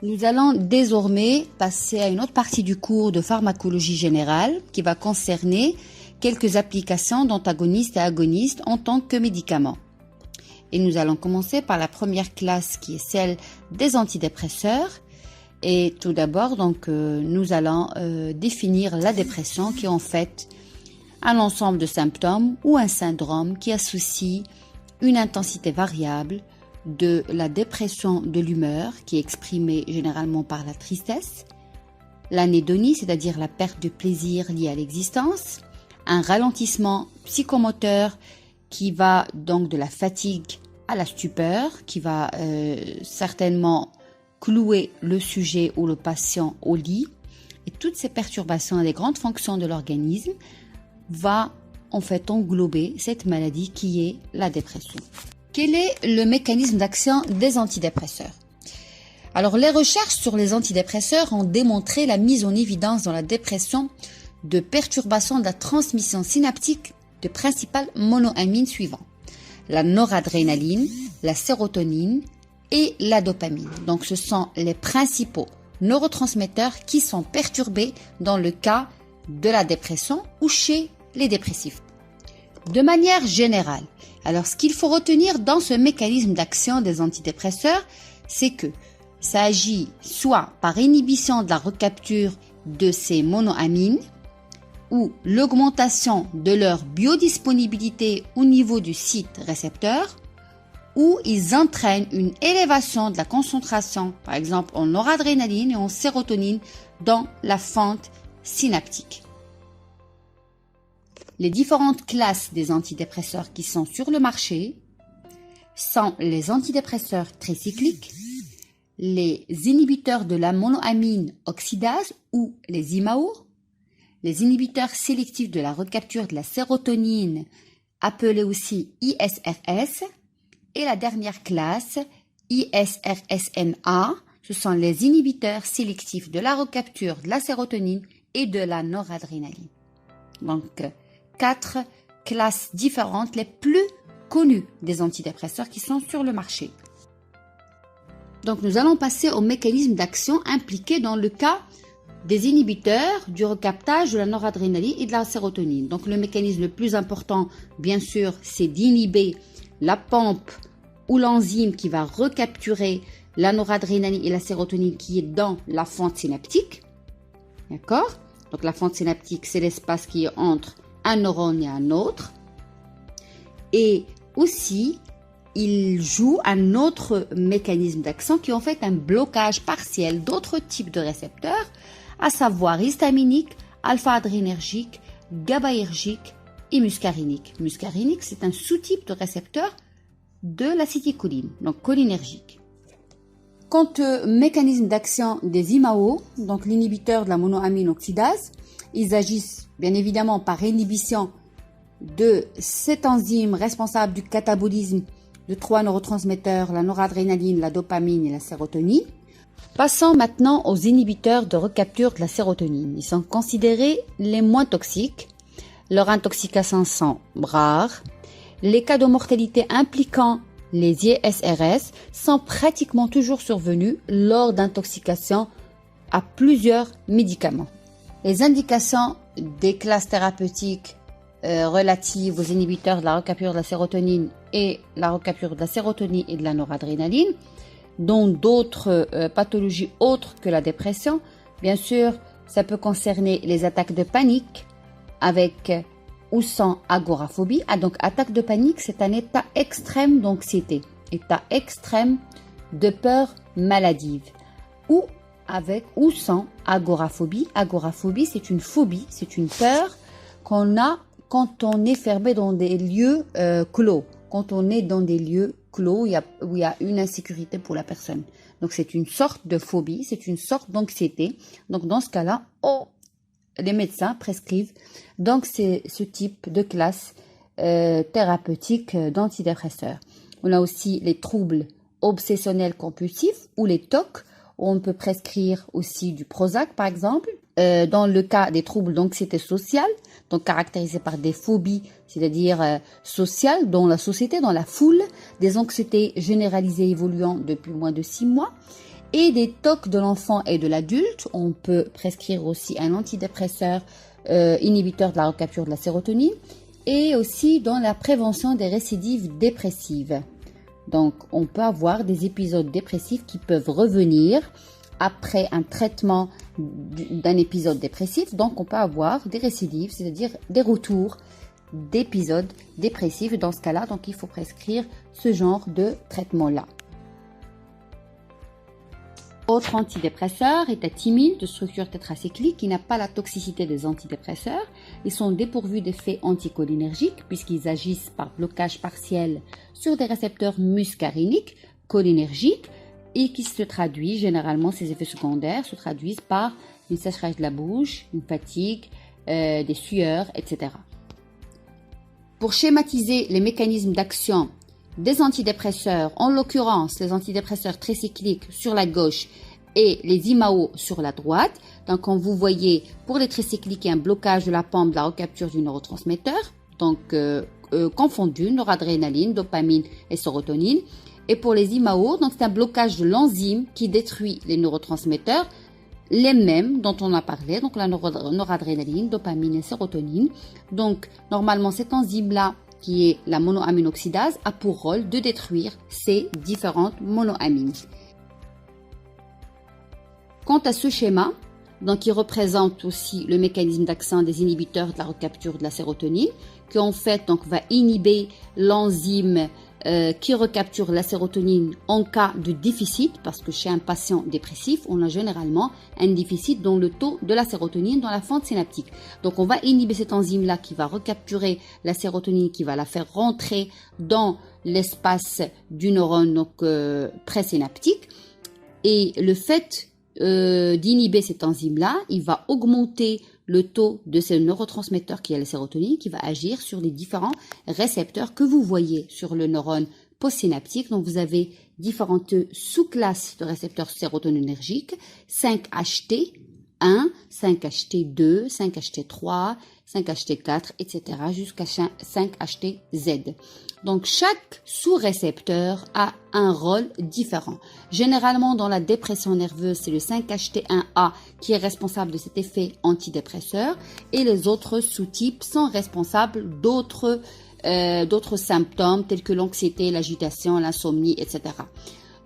Nous allons désormais passer à une autre partie du cours de pharmacologie générale qui va concerner quelques applications d'antagonistes et agonistes en tant que médicaments. Et nous allons commencer par la première classe qui est celle des antidépresseurs. Et tout d'abord, nous allons définir la dépression qui est en fait un ensemble de symptômes ou un syndrome qui associe une intensité variable de la dépression de l'humeur qui est exprimée généralement par la tristesse, l'anédonie, c'est-à-dire la perte de plaisir liée à l'existence, un ralentissement psychomoteur qui va donc de la fatigue à la stupeur, qui va certainement clouer le sujet ou le patient au lit. Et toutes ces perturbations et les grandes fonctions de l'organisme va en fait englober cette maladie qui est la dépression. Quel est le mécanisme d'action des antidépresseurs? Alors, les recherches sur les antidépresseurs ont démontré la mise en évidence dans la dépression de perturbations de la transmission synaptique de principales monoamines suivants: la noradrénaline, la sérotonine et la dopamine. Donc, ce sont les principaux neurotransmetteurs qui sont perturbés dans le cas de la dépression ou chez les dépressifs. De manière générale, alors ce qu'il faut retenir dans ce mécanisme d'action des antidépresseurs, c'est que ça agit soit par inhibition de la recapture de ces monoamines ou l'augmentation de leur biodisponibilité au niveau du site récepteur, ou ils entraînent une élévation de la concentration, par exemple en noradrénaline et en sérotonine, dans la fente synaptique. Les différentes classes des antidépresseurs qui sont sur le marché sont les antidépresseurs tricycliques, les inhibiteurs de la monoamine oxydase ou les IMAO, les inhibiteurs sélectifs de la recapture de la sérotonine, appelés aussi ISRS, et la dernière classe, ISRSNA, ce sont les inhibiteurs sélectifs de la recapture de la sérotonine et de la noradrénaline. Donc, 4 classes différentes les plus connues des antidépresseurs qui sont sur le marché. Donc, nous allons passer au mécanisme d'action impliqué dans le cas des inhibiteurs du recaptage de la noradrénaline et de la sérotonine. Donc, le mécanisme le plus important, bien sûr, c'est d'inhiber la pompe ou l'enzyme qui va recapturer la noradrénaline et la sérotonine qui est dans la fente synaptique. D'accord? Donc, la fente synaptique, c'est l'espace qui est entre un neurone et un autre. Et aussi, il joue un autre mécanisme d'action qui est en fait un blocage partiel d'autres types de récepteurs, à savoir histaminique, alpha-adrénergique, GABAergique et muscarinique. Muscarinique, c'est un sous-type de récepteur de l'acétylcholine, donc cholinergique. Quant au mécanisme d'action des IMAO, donc l'inhibiteur de la monoamine oxydase, ils agissent bien évidemment par inhibition de cette enzyme responsable du catabolisme de 3 neurotransmetteurs, la noradrénaline, la dopamine et la sérotonine. Passons maintenant aux inhibiteurs de recapture de la sérotonine. Ils sont considérés les moins toxiques. Leurs intoxications sont rares. Les cas de mortalité impliquant les ISRS sont pratiquement toujours survenus lors d'intoxication à plusieurs médicaments. Les indications des classes thérapeutiques relatives aux inhibiteurs de la recapture de la sérotonine et la recapture de la sérotonine et de la noradrénaline, dont d'autres pathologies autres que la dépression. Bien sûr, ça peut concerner les attaques de panique avec ou sans agoraphobie. Donc, attaque de panique, c'est un état extrême d'anxiété, état extrême de peur maladive, ou avec ou sans agoraphobie. Agoraphobie, c'est une phobie, c'est une peur qu'on a quand on est fermé dans des lieux clos, quand on est dans des lieux clos où il y a une insécurité pour la personne. Donc, c'est une sorte de phobie, c'est une sorte d'anxiété. Donc, dans ce cas-là, les médecins prescrivent donc c'est ce type de classe thérapeutique d'antidépresseurs. On a aussi les troubles obsessionnels compulsifs ou les TOC, où on peut prescrire aussi du Prozac par exemple. Dans le cas des troubles d'anxiété sociale, donc caractérisés par des phobies, c'est-à-dire sociales, dans la société, dans la foule, des anxiétés généralisées évoluant depuis moins de 6 mois, et des TOC de l'enfant et de l'adulte. On peut prescrire aussi un antidépresseur inhibiteur de la recapture de la sérotonine et aussi dans la prévention des récidives dépressives. Donc, on peut avoir des épisodes dépressifs qui peuvent revenir après un traitement d'un épisode dépressif. Donc, on peut avoir des récidives, c'est-à-dire des retours d'épisodes dépressifs. Dans ce cas-là, donc, il faut prescrire ce genre de traitement-là. Autre antidépresseur est thymine de structure tétracyclique qui n'a pas la toxicité des antidépresseurs. Ils sont dépourvus d'effets anticholinergiques puisqu'ils agissent par blocage partiel sur des récepteurs muscariniques cholinergiques et qui se traduisent, généralement ces effets secondaires se traduisent par une sécheresse de la bouche, une fatigue, des sueurs, etc. Pour schématiser les mécanismes d'action des antidépresseurs, en l'occurrence les antidépresseurs tricycliques sur la gauche et les IMAO sur la droite. Donc, comme vous voyez, pour les tricycliques, il y a un blocage de la pompe de la recapture du neurotransmetteur, donc confondu, noradrénaline, dopamine et sérotonine. Et pour les IMAO, donc c'est un blocage de l'enzyme qui détruit les neurotransmetteurs, les mêmes dont on a parlé, donc la noradrénaline, dopamine et sérotonine. Donc, normalement, cette enzyme-là, qui est la monoaminoxydase, a pour rôle de détruire ces différentes monoamines. Quant à ce schéma, donc qui représente aussi le mécanisme d'action des inhibiteurs de la recapture de la sérotonine, qui en fait donc va inhiber l'enzyme qui recapture la sérotonine en cas de déficit, parce que chez un patient dépressif, on a généralement un déficit dans le taux de la sérotonine dans la fente synaptique. Donc on va inhiber cette enzyme-là qui va recapturer la sérotonine, qui va la faire rentrer dans l'espace du neurone donc présynaptique. Et le fait d'inhiber cette enzyme-là, il va augmenter le taux de ce neurotransmetteur qui est la sérotonine, qui va agir sur les différents récepteurs que vous voyez sur le neurone postsynaptique. Donc, vous avez différentes sous-classes de récepteurs sérotoninergiques, 5-HT1, 5-HT2, 5-HT3, 5-HT4, etc. jusqu'à 5-HTZ. Donc, chaque sous-récepteur a un rôle différent. Généralement, dans la dépression nerveuse, c'est le 5-HT1A qui est responsable de cet effet antidépresseur et les autres sous-types sont responsables d'autres symptômes tels que l'anxiété, l'agitation, l'insomnie, etc.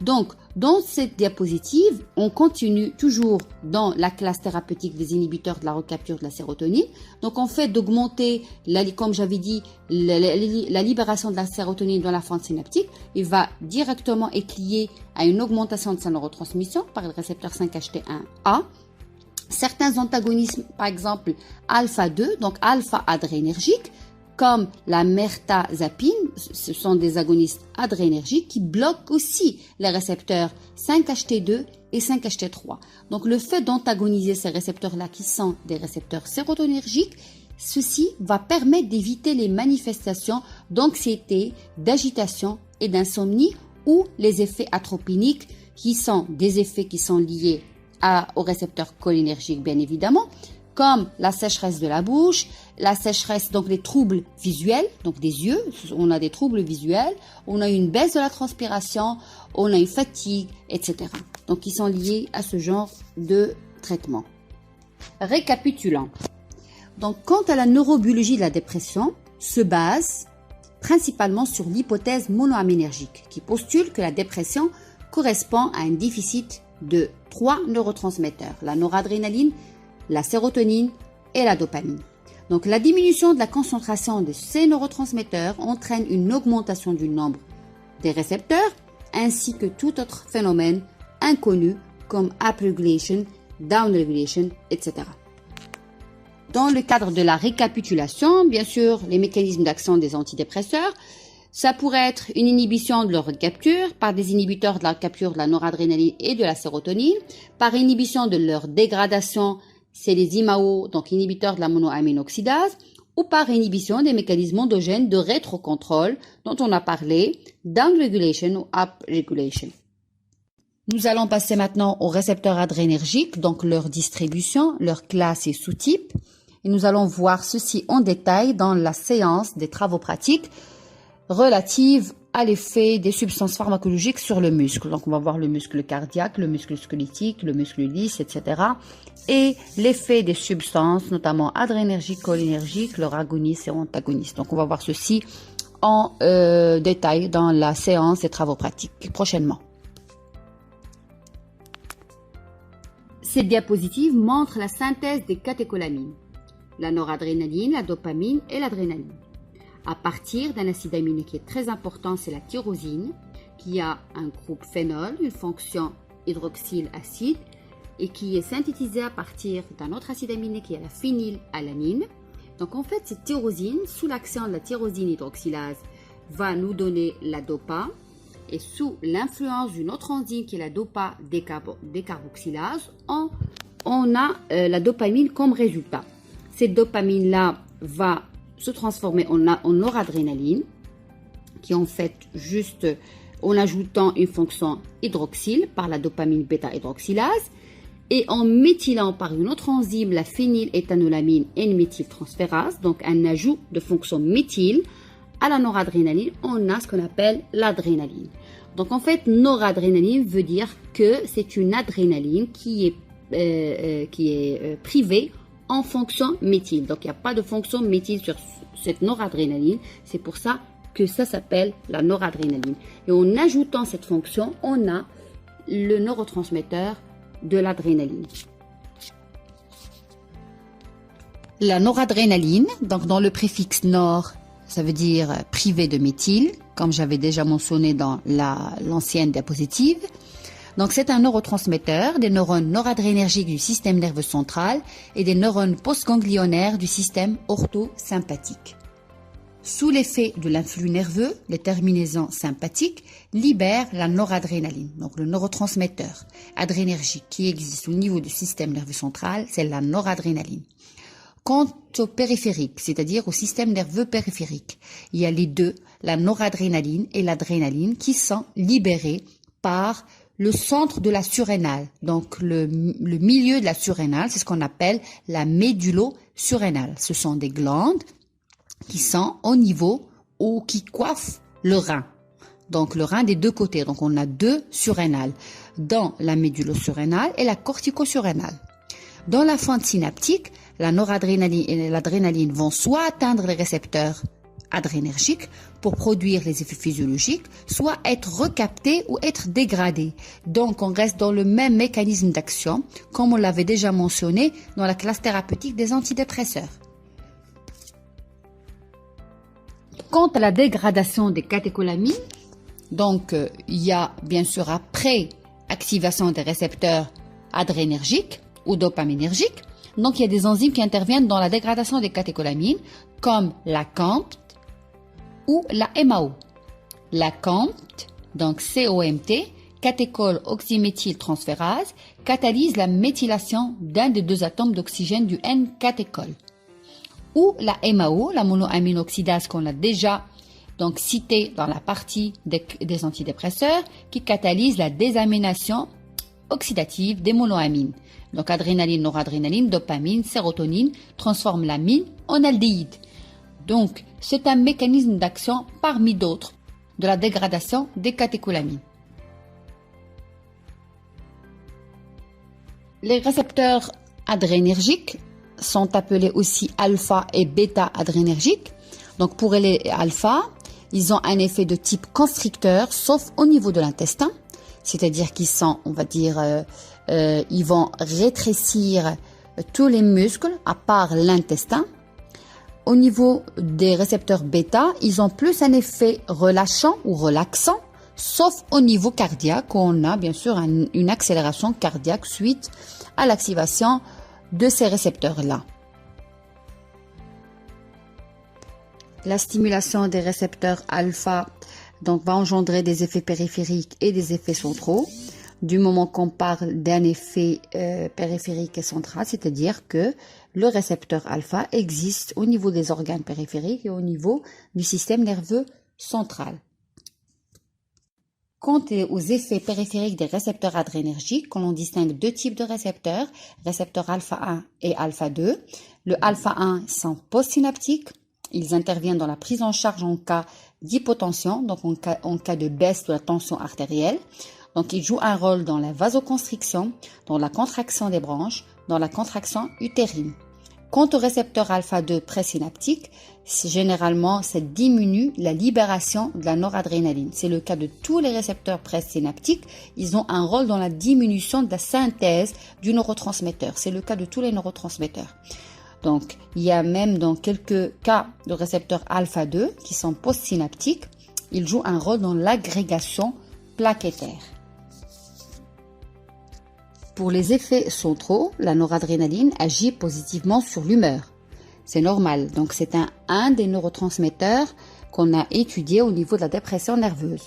Donc, dans cette diapositive, on continue toujours dans la classe thérapeutique des inhibiteurs de la recapture de la sérotonine. Donc, en fait d'augmenter, comme j'avais dit, la libération de la sérotonine dans la fente synaptique, il va directement être lié à une augmentation de sa neurotransmission par le récepteur 5-HT1A. Certains antagonismes, par exemple alpha-2, donc alpha-adrénergique, comme la mertazapine, ce sont des agonistes adrénergiques qui bloquent aussi les récepteurs 5-HT2 et 5-HT3. Donc le fait d'antagoniser ces récepteurs-là qui sont des récepteurs sérotoninergiques, ceci va permettre d'éviter les manifestations d'anxiété, d'agitation et d'insomnie ou les effets atropiniques qui sont des effets qui sont liés aux récepteurs cholinergiques bien évidemment, comme la sécheresse de la bouche, la sécheresse, donc les troubles visuels, donc des yeux, on a des troubles visuels, on a une baisse de la transpiration, on a une fatigue, etc. Donc, ils sont liés à ce genre de traitement. Récapitulant. Donc, quant à la neurobiologie de la dépression, se base principalement sur l'hypothèse monoaminergique qui postule que la dépression correspond à un déficit de 3 neurotransmetteurs, la noradrénaline, la sérotonine et la dopamine. Donc, la diminution de la concentration de ces neurotransmetteurs entraîne une augmentation du nombre des récepteurs ainsi que tout autre phénomène inconnu comme upregulation, downregulation, etc. Dans le cadre de la récapitulation, bien sûr, les mécanismes d'action des antidépresseurs, ça pourrait être une inhibition de leur recapture par des inhibiteurs de la recapture de la noradrénaline et de la sérotonine, par inhibition de leur dégradation, c'est les IMAO, donc inhibiteurs de la monoaminoxydase, ou par inhibition des mécanismes endogènes de rétrocontrôle dont on a parlé, downregulation ou upregulation. Nous allons passer maintenant aux récepteurs adrénergiques, donc leur distribution, leur classe et sous-type. Et nous allons voir ceci en détail dans la séance des travaux pratiques. relatives à l'effet des substances pharmacologiques sur le muscle. Donc, on va voir le muscle cardiaque, le muscle squelettique, le muscle lisse, etc. Et l'effet des substances, notamment adrénergiques, cholinergiques, leur agonistes et antagonistes. Donc, on va voir ceci en détail dans la séance des travaux pratiques prochainement. Cette diapositive montre la synthèse des catécholamines, la noradrénaline, la dopamine et l'adrénaline. À partir d'un acide aminé qui est très important, c'est la tyrosine, qui a un groupe phénol, une fonction hydroxylacide, et qui est synthétisé à partir d'un autre acide aminé qui est la phénylalanine. Donc en fait, cette tyrosine, sous l'action de la tyrosine hydroxylase, va nous donner la dopa, et sous l'influence d'une autre enzyme qui est la dopa décarboxylase, on a la dopamine comme résultat. Cette dopamine-là va se transformer en noradrénaline, qui en fait juste en ajoutant une fonction hydroxyle par la dopamine bêta-hydroxylase et en méthylant par une autre enzyme la phényléthanolamine N-méthyltransférase, donc un ajout de fonction méthyle à la noradrénaline, on a ce qu'on appelle l'adrénaline. Donc en fait, noradrénaline veut dire que c'est une adrénaline qui est privée en fonction méthyle. Donc il n'y a pas de fonction méthyle sur cette noradrénaline. C'est pour ça que ça s'appelle la noradrénaline. Et en ajoutant cette fonction, on a le neurotransmetteur de l'adrénaline. La noradrénaline, donc dans le préfixe nor, ça veut dire privé de méthyle, comme j'avais déjà mentionné dans l'ancienne diapositive. Donc, c'est un neurotransmetteur des neurones noradrénergiques du système nerveux central et des neurones postganglionnaires du système orthosympathique. Sous l'effet de l'influx nerveux, les terminaisons sympathiques libèrent la noradrénaline, donc le neurotransmetteur adrénergique qui existe au niveau du système nerveux central, c'est la noradrénaline. Quant au périphérique, c'est-à-dire au système nerveux périphérique, il y a les deux, la noradrénaline et l'adrénaline, qui sont libérés par le centre de la surrénale, donc le milieu de la surrénale, c'est ce qu'on appelle la médullo-surrénale. Ce sont des glandes qui sont au niveau ou qui coiffent le rein. Donc le rein des deux côtés. Donc on a deux surrénales, dans la médullo-surrénale et la cortico-surrénale. Dans la fente synaptique, la noradrénaline et l'adrénaline vont soit atteindre les récepteurs adrénergiques pour produire les effets physiologiques, soit être recaptés ou être dégradés. Donc, on reste dans le même mécanisme d'action, comme on l'avait déjà mentionné dans la classe thérapeutique des antidépresseurs. Quant à la dégradation des catécholamines, donc il y a bien sûr après activation des récepteurs adrénergiques ou dopaminergiques, donc il y a des enzymes qui interviennent dans la dégradation des catécholamines, comme la COMT ou la MAO. La COMT, donc COMT, catéchol oxyméthyltransférase, catalyse la méthylation d'un des deux atomes d'oxygène du N-catéchol. Ou la MAO, la monoaminoxydase qu'on a déjà donc citée dans la partie des antidépresseurs, qui catalyse la désamination oxydative des monoamines. Donc adrénaline, noradrénaline, dopamine, sérotonine transforme l'amine en aldéhyde. Donc c'est un mécanisme d'action parmi d'autres de la dégradation des catécholamines. Les récepteurs adrénergiques sont appelés aussi alpha et bêta adrénergiques. Donc pour les alpha, ils ont un effet de type constricteur, sauf au niveau de l'intestin, c'est-à-dire qu'ils sont, on va dire, ils vont rétrécir tous les muscles à part l'intestin. Au niveau des récepteurs bêta, ils ont plus un effet relâchant ou relaxant, sauf au niveau cardiaque où on a bien sûr une accélération cardiaque suite à l'activation de ces récepteurs-là. La stimulation des récepteurs alpha donc, va engendrer des effets périphériques et des effets centraux. Du moment qu'on parle d'un effet périphérique et central, c'est-à-dire que le récepteur alpha existe au niveau des organes périphériques et au niveau du système nerveux central. Quant aux effets périphériques des récepteurs adrénergiques, on distingue deux types de récepteurs alpha 1 et alpha 2. Le alpha 1 sont postsynaptiques Ils interviennent dans la prise en charge en cas d'hypotension, donc en cas de baisse de la tension artérielle. Donc, ils jouent un rôle dans la vasoconstriction, dans la contraction des branches, dans la contraction utérine. Quant au récepteur alpha-2 présynaptique, généralement, ça diminue la libération de la noradrénaline. C'est le cas de tous les récepteurs présynaptiques. Ils ont un rôle dans la diminution de la synthèse du neurotransmetteur. C'est le cas de tous les neurotransmetteurs. Donc, il y a même dans quelques cas de récepteurs alpha-2 qui sont postsynaptiques, ils jouent un rôle dans l'agrégation plaquettaire. Pour les effets centraux, la noradrénaline agit positivement sur l'humeur. C'est normal, donc c'est un des neurotransmetteurs qu'on a étudié au niveau de la dépression nerveuse.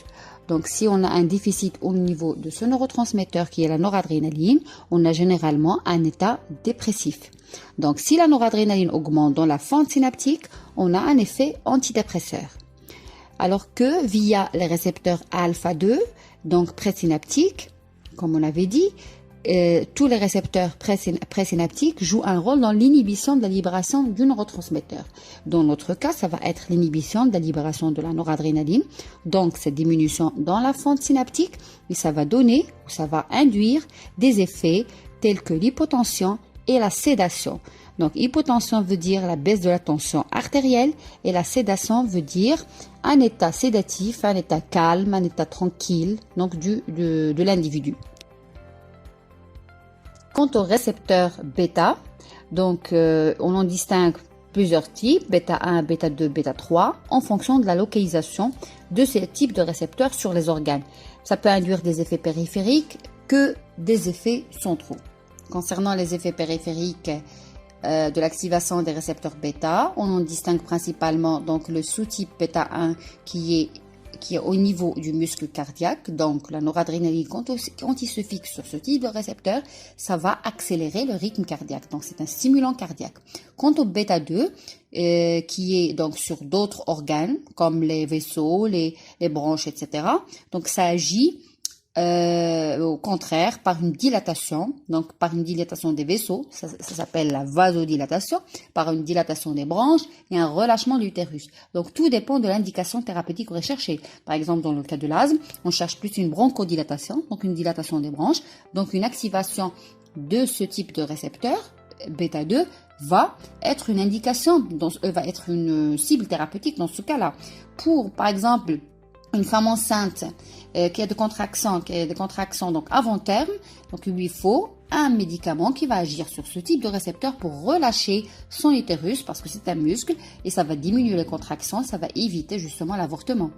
Donc si on a un déficit au niveau de ce neurotransmetteur qui est la noradrénaline, on a généralement un état dépressif. Donc si la noradrénaline augmente dans la fente synaptique, on a un effet antidépresseur. Alors que via les récepteurs alpha-2, donc présynaptiques, comme on avait dit, tous les récepteurs présynaptiques jouent un rôle dans l'inhibition de la libération du neurotransmetteur. Dans notre cas, ça va être l'inhibition de la libération de la noradrénaline, donc cette diminution dans la fente synaptique, et ça va donner, ça va induire des effets tels que l'hypotension et la sédation. Donc hypotension veut dire la baisse de la tension artérielle et la sédation veut dire un état sédatif, un état calme, un état tranquille donc de l'individu. Quant au récepteur bêta, donc on en distingue plusieurs types, bêta 1, bêta 2, bêta 3, en fonction de la localisation de ces types de récepteurs sur les organes. Ça peut induire des effets périphériques que des effets centraux. Concernant les effets périphériques de l'activation des récepteurs bêta, on en distingue principalement donc le sous-type bêta 1 qui est au niveau du muscle cardiaque, donc la noradrénaline, quand il se fixe sur ce type de récepteur, ça va accélérer le rythme cardiaque, donc c'est un stimulant cardiaque. Quant au bêta 2, qui est donc sur d'autres organes, comme les vaisseaux, les bronches, etc., donc ça agit au contraire par une dilatation, donc par une dilatation des vaisseaux, ça s'appelle la vasodilatation, par une dilatation des branches et un relâchement de l'utérus. Donc tout dépend de l'indication thérapeutique recherchée. Par exemple, dans le cas de l'asthme, on cherche plus une bronchodilatation, donc une dilatation des branches, donc une activation de ce type de récepteur, bêta 2, va être une indication, va être une cible thérapeutique dans ce cas-là. Pour, par exemple, une femme enceinte qui a des contractions donc avant terme, donc il lui faut un médicament qui va agir sur ce type de récepteur pour relâcher son utérus parce que c'est un muscle et ça va diminuer les contractions, ça va éviter justement l'avortement.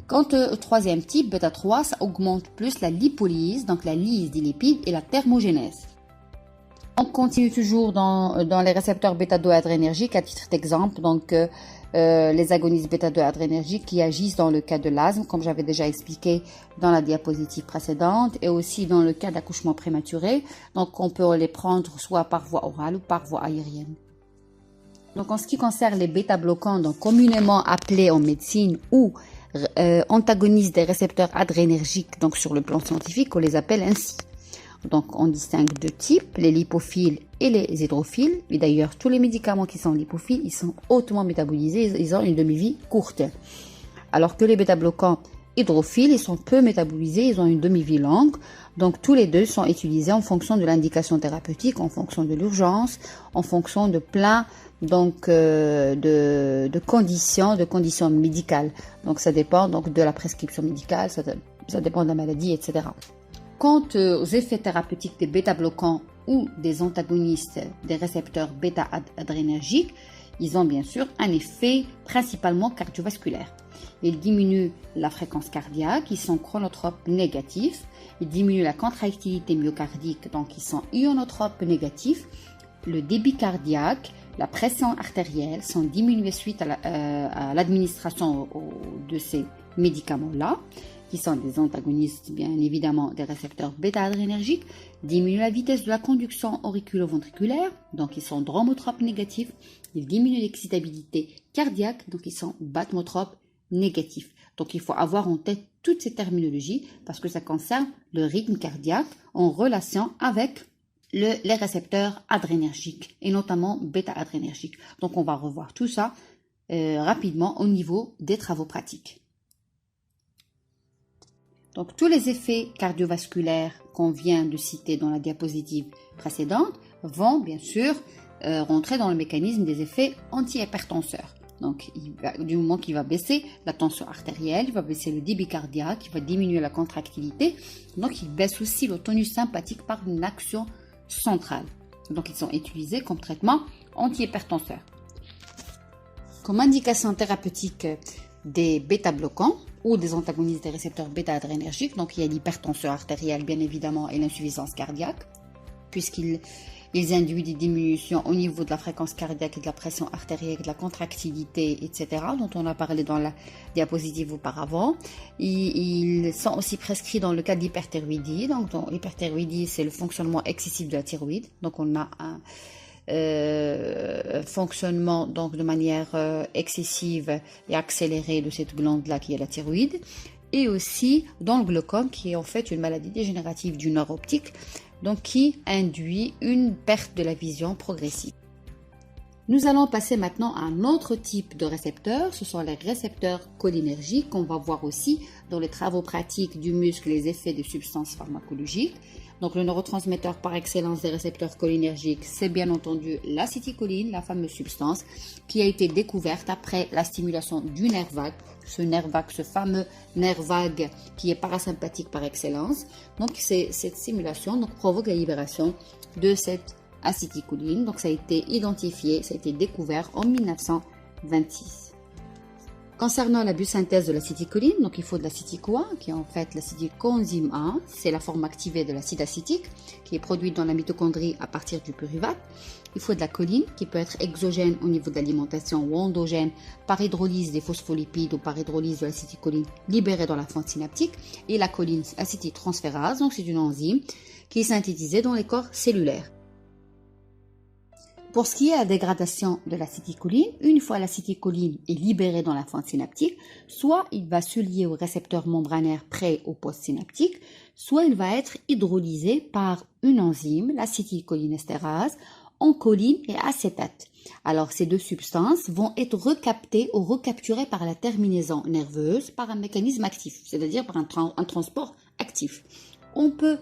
Quant au troisième type, bêta 3, ça augmente plus la lipolyse, donc la lyse des lipides et la thermogénèse. On continue toujours dans les récepteurs bêta-2 adrénergiques à titre d'exemple, donc les agonistes bêta-2 adrénergiques qui agissent dans le cas de l'asthme, comme j'avais déjà expliqué dans la diapositive précédente, et aussi dans le cas d'accouchement prématuré. Donc on peut les prendre soit par voie orale ou par voie aérienne. Donc en ce qui concerne les bêta-bloquants, donc communément appelés en médecine ou antagonistes des récepteurs adrénergiques, donc sur le plan scientifique, on les appelle ainsi. Donc, on distingue deux types, les lipophiles et les hydrophiles. Et d'ailleurs, tous les médicaments qui sont lipophiles, ils sont hautement métabolisés, ils ont une demi-vie courte. Alors que les bêta-bloquants hydrophiles, ils sont peu métabolisés, ils ont une demi-vie longue. Donc, tous les deux sont utilisés en fonction de l'indication thérapeutique, en fonction de l'urgence, en fonction de plein de conditions médicales. Donc, ça dépend donc de la prescription médicale, ça dépend de la maladie, etc. Quant aux effets thérapeutiques des bêta-bloquants ou des antagonistes des récepteurs bêta-adrénergiques, ils ont bien sûr un effet principalement cardiovasculaire. Ils diminuent la fréquence cardiaque, ils sont chronotropes négatifs, ils diminuent la contractilité myocardique, donc ils sont ionotropes négatifs. Le débit cardiaque, la pression artérielle sont diminués suite à l'administration de ces médicaments-là, qui sont des antagonistes bien évidemment des récepteurs bêta-adrénergiques, diminuent la vitesse de la conduction auriculo-ventriculaire, donc ils sont dromotropes négatifs, ils diminuent l'excitabilité cardiaque, donc ils sont batmotropes négatifs. Donc il faut avoir en tête toutes ces terminologies parce que ça concerne le rythme cardiaque en relation avec les récepteurs adrénergiques et notamment bêta-adrénergiques. Donc on va revoir tout ça rapidement au niveau des travaux pratiques. Donc, tous les effets cardiovasculaires qu'on vient de citer dans la diapositive précédente vont bien sûr rentrer dans le mécanisme des effets anti-hypertenseurs. Donc, du moment qu'il va baisser la tension artérielle, il va baisser le débit cardiaque, il va diminuer la contractilité. Donc, il baisse aussi le tonus sympathique par une action centrale. Donc, ils sont utilisés comme traitement anti-hypertenseur. Comme indication thérapeutique des bêta-bloquants ou des antagonistes des récepteurs bêta-adrénergiques, donc il y a l'hypertension artérielle bien évidemment et l'insuffisance cardiaque, puisqu'ils induisent des diminutions au niveau de la fréquence cardiaque et de la pression artérielle, de la contractilité, etc., dont on a parlé dans la diapositive auparavant. Ils sont aussi prescrits dans le cas de l'hyperthyroïdie. Donc, l'hyperthyroïdie, c'est le fonctionnement excessif de la thyroïde. Donc, on a un fonctionnement donc de manière excessive et accélérée de cette glande-là qui est la thyroïde. Et aussi dans le glaucome, qui est en fait une maladie dégénérative du nerf optique, donc qui induit une perte de la vision progressive. Nous allons passer maintenant à un autre type de récepteurs, ce sont les récepteurs cholinergiques qu'on va voir aussi dans les travaux pratiques du muscle, les effets des substances pharmacologiques. Donc le neurotransmetteur par excellence des récepteurs cholinergiques, c'est bien entendu l'acétycholine, la fameuse substance qui a été découverte après la stimulation du nerf vague, ce fameux nerf vague qui est parasympathique par excellence. Donc cette stimulation provoque la libération de cette acétycholine. Donc ça a été identifié, ça a été découvert en 1926. Concernant la biosynthèse de l'acétycholine, donc il faut de l'acétyl-CoA, qui est en fait l'acide coenzyme A, c'est la forme activée de l'acide acétique, qui est produite dans la mitochondrie à partir du pyruvate. Il faut de la choline, qui peut être exogène au niveau de l'alimentation ou endogène par hydrolyse des phospholipides ou par hydrolyse de l'acétycholine libérée dans la fente synaptique. Et la choline acétyltransférase, donc c'est une enzyme qui est synthétisée dans les corps cellulaires. Pour ce qui est de la dégradation de l'acétycholine, une fois l'acétycholine est libérée dans la fente synaptique, soit il va se lier au récepteur membranaire pré- ou post-synaptique, soit il va être hydrolysé par une enzyme, l'acétylcholinestérase, en choline et acétate. Alors ces deux substances vont être recaptées ou recapturées par la terminaison nerveuse par un mécanisme actif, c'est-à-dire par un transport actif. On peut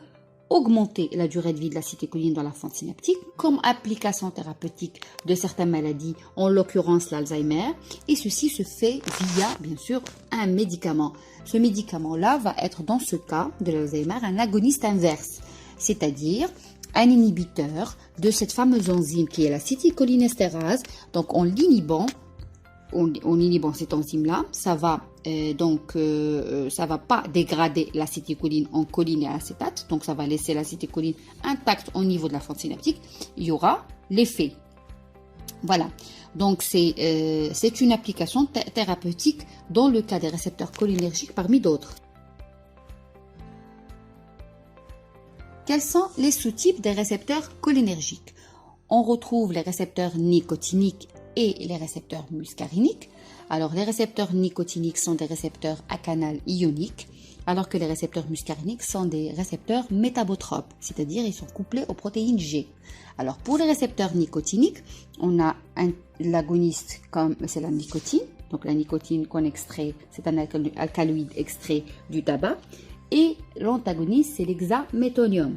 augmenter la durée de vie de l'acétycholine dans la fente synaptique comme application thérapeutique de certaines maladies, en l'occurrence l'Alzheimer, et ceci se fait via, bien sûr, un médicament. Ce médicament-là va être, dans ce cas de l'Alzheimer, un agoniste inverse, c'est-à-dire un inhibiteur de cette fameuse enzyme qui est l'acétylcholinestérase. Donc en l'inhibant, en inhibant cette enzyme-là, ça va pas dégrader l'acétycholine en choline et acétate, donc ça va laisser l'acétycholine intacte au niveau de la fente synaptique. Il y aura l'effet. Voilà, donc c'est une application thérapeutique dans le cas des récepteurs cholinergiques parmi d'autres. Quels sont les sous-types des récepteurs cholinergiques? On retrouve les récepteurs nicotiniques et les récepteurs muscariniques. Alors, les récepteurs nicotiniques sont des récepteurs à canal ionique, alors que les récepteurs muscariniques sont des récepteurs métabotropes, c'est-à-dire ils sont couplés aux protéines G. Alors, pour les récepteurs nicotiniques, on a l'agoniste comme c'est la nicotine. Donc, la nicotine qu'on extrait, c'est un alcaloïde extrait du tabac. Et l'antagoniste, c'est l'hexaméthonium.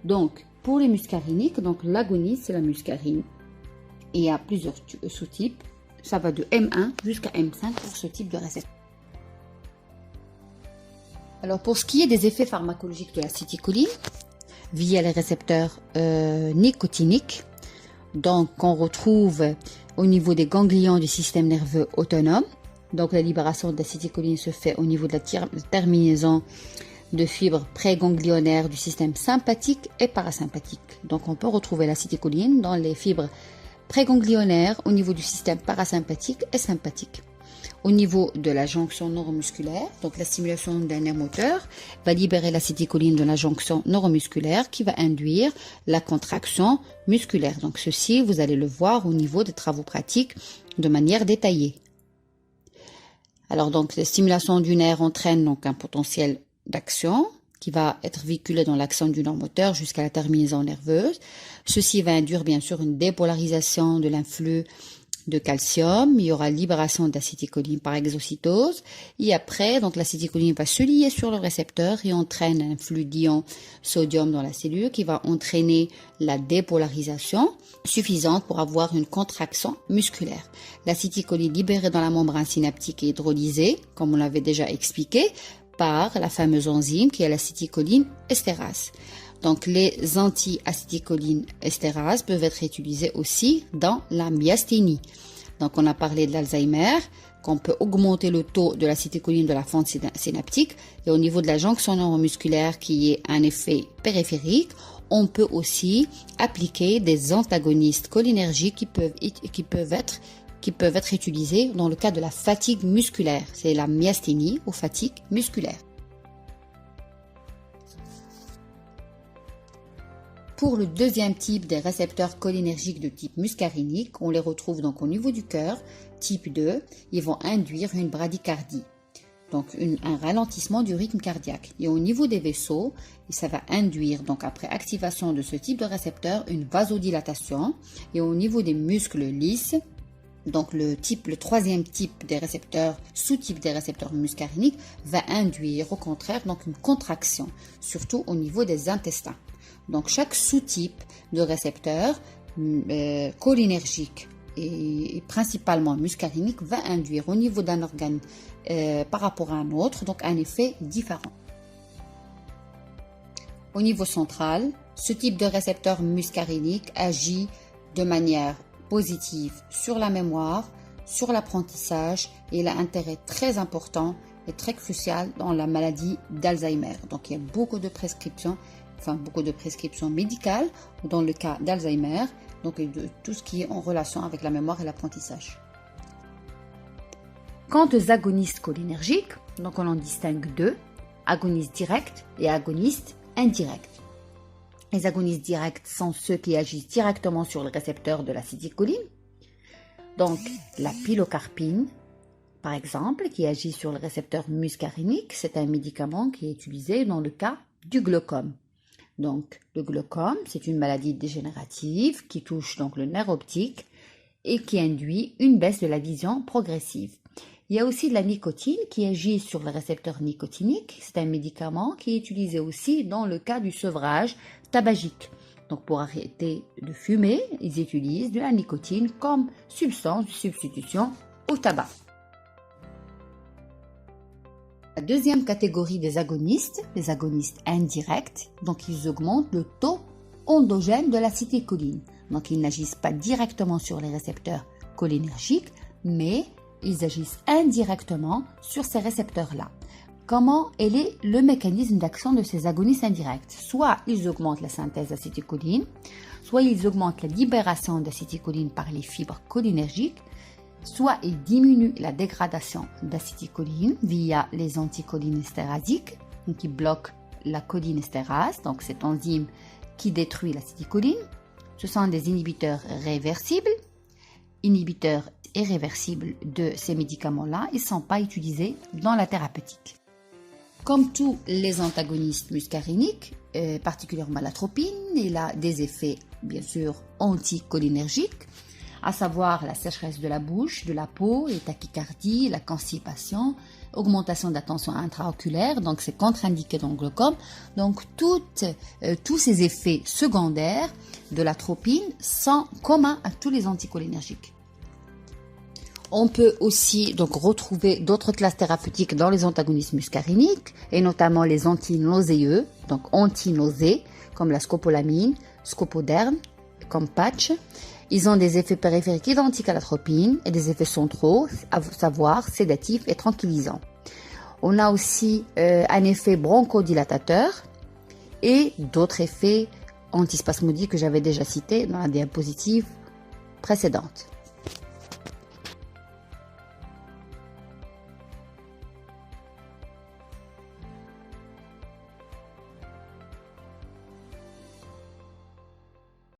Donc, pour les muscariniques, donc l'agoniste, c'est la muscarine. Et il y a plusieurs sous-types. Ça va de M1 jusqu'à M5 pour ce type de récepteur. Alors, pour ce qui est des effets pharmacologiques de l'acétycholine, via les récepteurs nicotiniques, donc on retrouve au niveau des ganglions du système nerveux autonome. Donc, la libération de l'acétycholine se fait au niveau de la terminaison de fibres préganglionnaires du système sympathique et parasympathique. Donc, on peut retrouver l'acétycholine dans les fibres préganglionnaire au niveau du système parasympathique et sympathique. Au niveau de la jonction neuromusculaire, donc la stimulation d'un nerf moteur va libérer l'acétycholine de la jonction neuromusculaire qui va induire la contraction musculaire. Donc ceci, vous allez le voir au niveau des travaux pratiques de manière détaillée. Alors donc la stimulation du nerf entraîne donc un potentiel d'action qui va être véhiculé dans l'axone du nerf moteur jusqu'à la terminaison nerveuse. Ceci va induire bien sûr une dépolarisation de l'influx de calcium, il y aura libération d'acétylcholine par exocytose, et après, donc l'acétylcholine va se lier sur le récepteur et entraîne un flux d'ion sodium dans la cellule qui va entraîner la dépolarisation suffisante pour avoir une contraction musculaire. L'acétylcholine libérée dans la membrane synaptique est hydrolysée, comme on l'avait déjà expliqué, par la fameuse enzyme qui est l'acétylcholine estérase. Donc, les anti-acétylcholine estérase peuvent être utilisés aussi dans la myasthénie. Donc, on a parlé de l'Alzheimer, qu'on peut augmenter le taux de l'acétylcholine de la fente synaptique. Et au niveau de la jonction neuromusculaire, qui est un effet périphérique, on peut aussi appliquer des antagonistes cholinergiques qui peuvent être utilisés dans le cas de la fatigue musculaire. C'est la myasthénie ou fatigue musculaire. Pour le deuxième type des récepteurs cholinergiques de type muscarinique, on les retrouve donc au niveau du cœur, type 2, ils vont induire une bradycardie, donc un ralentissement du rythme cardiaque. Et au niveau des vaisseaux, ça va induire, donc après activation de ce type de récepteur, une vasodilatation. Et au niveau des muscles lisses, donc le troisième type des récepteurs, sous-type des récepteurs muscariniques, va induire au contraire donc une contraction, surtout au niveau des intestins. Donc chaque sous-type de récepteur cholinergique et principalement muscarinique va induire au niveau d'un organe par rapport à un autre, donc un effet différent. Au niveau central, ce type de récepteur muscarinique agit de manière positive sur la mémoire, sur l'apprentissage, et il a un intérêt très important et très crucial dans la maladie d'Alzheimer. Donc il y a beaucoup de prescriptions médicales dans le cas d'Alzheimer, donc de tout ce qui est en relation avec la mémoire et l'apprentissage. Quant aux agonistes cholinergiques, donc on en distingue deux, agonistes directs et agonistes indirects. Les agonistes directs sont ceux qui agissent directement sur le récepteur de l'acétylcholine, donc la pilocarpine, par exemple, qui agit sur le récepteur muscarinique. C'est un médicament qui est utilisé dans le cas du glaucome. Donc, le glaucome, c'est une maladie dégénérative qui touche donc le nerf optique et qui induit une baisse de la vision progressive. Il y a aussi de la nicotine qui agit sur le récepteur nicotinique. C'est un médicament qui est utilisé aussi dans le cas du sevrage tabagique. Donc, pour arrêter de fumer, ils utilisent de la nicotine comme substance de substitution au tabac. La deuxième catégorie des agonistes, les agonistes indirects, donc ils augmentent le taux endogène de l'acétylcholine. Donc ils n'agissent pas directement sur les récepteurs cholinergiques, mais ils agissent indirectement sur ces récepteurs-là. Comment est le mécanisme d'action de ces agonistes indirects? Soit ils augmentent la synthèse d'acétylcholine, soit ils augmentent la libération d'acétylcholine par les fibres cholinergiques, soit ils diminuent la dégradation d'acétylcholine via les anticholinéstérasiques, qui bloquent la cholinestérase, donc cette enzyme qui détruit l'acétylcholine. Ce sont des inhibiteurs réversibles. Inhibiteurs irréversibles de ces médicaments-là, ils ne sont pas utilisés dans la thérapeutique. Comme tous les antagonistes muscariniques, particulièrement l'atropine, il a des effets bien sûr anticholinergiques, à savoir la sécheresse de la bouche, de la peau, les tachycardies, la constipation, augmentation de la tension intraoculaire, donc c'est contre-indiqué dans le glaucome. Donc tous ces effets secondaires de l'atropine sont communs à tous les anticholinergiques. On peut aussi donc retrouver d'autres classes thérapeutiques dans les antagonistes muscariniques, et notamment les antinauséeux, donc antinausées, comme la scopolamine, scopoderme, comme patch. Ils ont des effets périphériques identiques à l'atropine et des effets centraux, à savoir sédatifs et tranquillisants. On a aussi un effet bronchodilatateur et d'autres effets antispasmodiques que j'avais déjà cités dans la diapositive précédente.